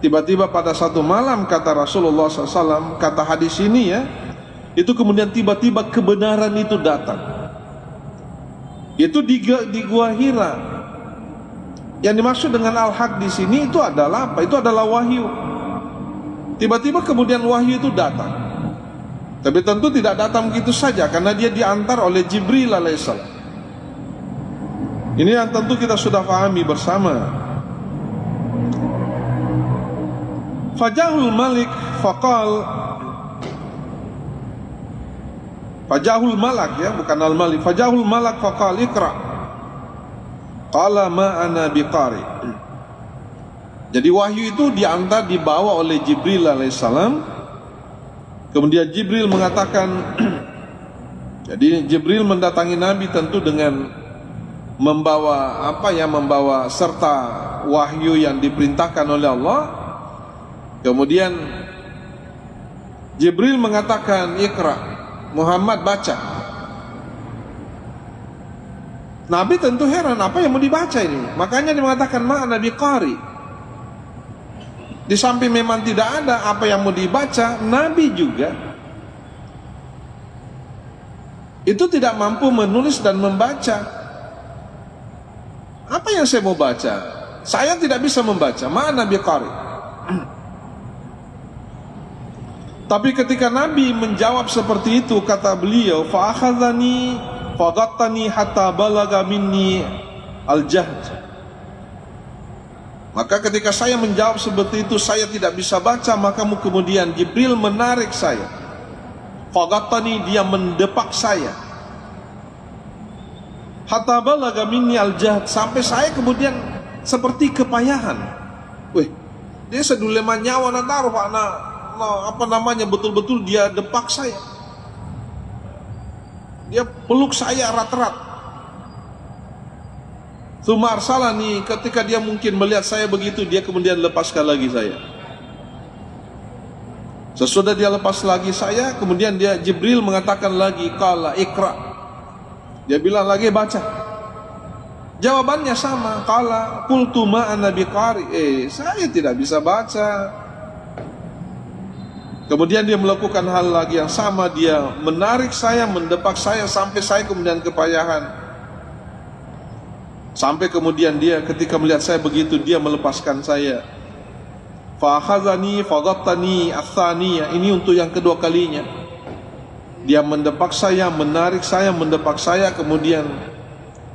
tiba-tiba pada satu malam, kata Rasulullah SAW, kata hadis ini ya, itu kemudian tiba-tiba kebenaran itu datang. Itu di Gua Hira. Yang dimaksud dengan al-haq di sini itu adalah apa? Itu adalah wahyu. Tiba-tiba kemudian wahyu itu datang. Tapi tentu tidak datang begitu saja, karena dia diantar oleh Jibril alaihissalam. Ini yang tentu kita sudah pahami bersama. Fajahul Malik faqal, Fajahul Malak ya, bukan Al-Malik. Fajahul Malak faqal Iqra. Qala ma ana biqari. Jadi wahyu itu diantar, dibawa oleh Jibril alaihissalam. Kemudian Jibril mengatakan jadi Jibril mendatangi Nabi tentu dengan membawa apa ya, membawa serta wahyu yang diperintahkan oleh Allah. Kemudian Jibril mengatakan, Iqra, Muhammad baca. Nabi tentu heran, apa yang mau dibaca ini? Makanya dia mengatakan ma'ana biqari. Di samping memang tidak ada apa yang mau dibaca, Nabi juga itu tidak mampu menulis dan membaca. Apa yang saya mau baca? Saya tidak bisa membaca, ma'ana biqari. Tapi ketika Nabi menjawab seperti itu, kata beliau, fa akhadhani faghattani hatta balaga minni al-jahd. Maka ketika saya menjawab seperti itu, saya tidak bisa baca, maka kemudian Jibril menarik saya. Faghattani, dia mendepak saya. Hatta balaga minni al-jahd, sampai saya kemudian seperti kepayahan. Wih, dia sedulema nyawa nataruh apa namanya, betul-betul dia depak saya, dia peluk saya erat-erat. Tsumma arsalani, ketika dia mungkin melihat saya begitu, dia kemudian lepaskan lagi saya. Sesudah dia lepas lagi saya, kemudian dia Jibril mengatakan lagi, qala Iqra, dia bilang lagi baca. Jawabannya sama, qala qultu ma ana biqari, saya tidak bisa baca. Kemudian dia melakukan hal lagi yang sama, dia menarik saya, mendepak saya sampai saya kemudian kepayahan. Sampai kemudian dia ketika melihat saya begitu, dia melepaskan saya. Fa akhazani faghattani ats-tsaniyah, ini untuk yang kedua kalinya. Dia mendepak saya, menarik saya, mendepak saya, kemudian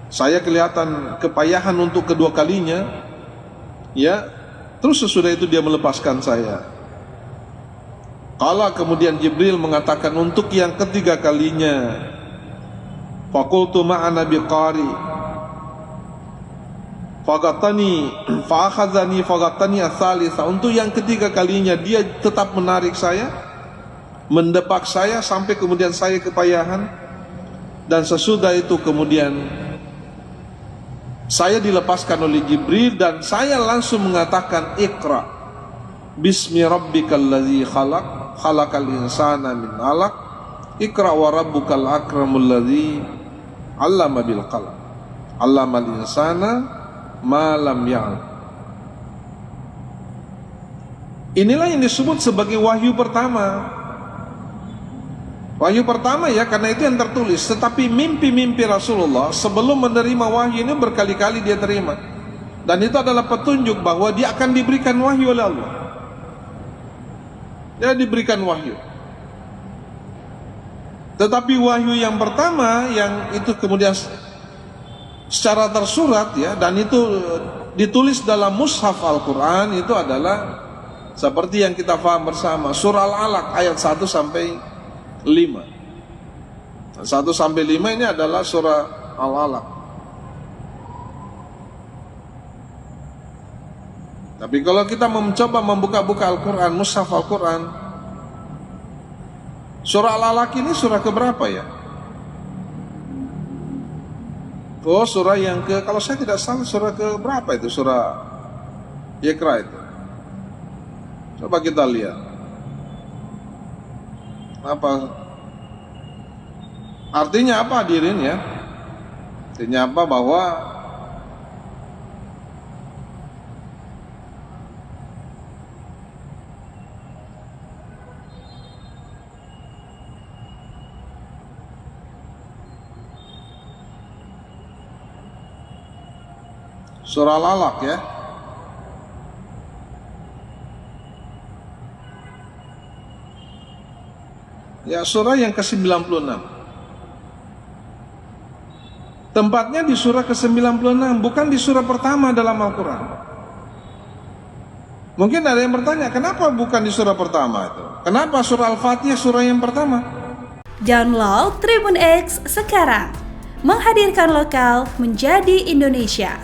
saya kelihatan kepayahan untuk kedua kalinya. Ya, terus sesudah itu dia melepaskan saya. Kala kemudian Jibril mengatakan untuk yang ketiga kalinya, faqultu ma'ana biqari faghattani fa akhadhani faghattani ats-tsalitsah, untuk yang ketiga kalinya dia tetap menarik saya, mendepak saya sampai kemudian saya kepayahan. Dan sesudah itu kemudian saya dilepaskan oleh Jibril dan saya langsung mengatakan Iqra bismi rabbikal ladzi khalaq khalaqal insana min 'alaq Iqra wa rabbukal akramul ladzi 'allama bil qalam 'allamal insana ma lam ya'lam. Inilah yang disebut sebagai wahyu pertama. Wahyu pertama ya, karena itu yang tertulis. Tetapi mimpi-mimpi Rasulullah sebelum menerima wahyu ini berkali-kali dia terima. Dan itu adalah petunjuk bahwa dia akan diberikan wahyu oleh Allah. Dia diberikan wahyu. Tetapi wahyu yang pertama, yang itu kemudian secara tersurat ya, dan itu ditulis dalam mushaf Al-Quran, itu adalah seperti yang kita paham bersama, surah Al-Alaq ayat 1 sampai 5. 1 sampai 5 ini adalah surah Al-Alaq. Tapi kalau kita mencoba membuka-buka Al-Quran, mushaf Al-Quran, surah Al-Alaq ini surah keberapa ya? Oh, surah yang ke, kalau saya tidak salah surah keberapa itu, surah Iqra itu. Coba kita lihat. Apa artinya, apa hadirin ya? Artinya apa? Bahwa Surah Al-Alaq ya. Ya, surah yang ke-96. Tempatnya di surah ke-96, bukan di surah pertama dalam Al-Quran. Mungkin ada yang bertanya, kenapa bukan di surah pertama itu? Kenapa surah Al-Fatihah surah yang pertama? Download Tribun X sekarang, menghadirkan lokal menjadi Indonesia.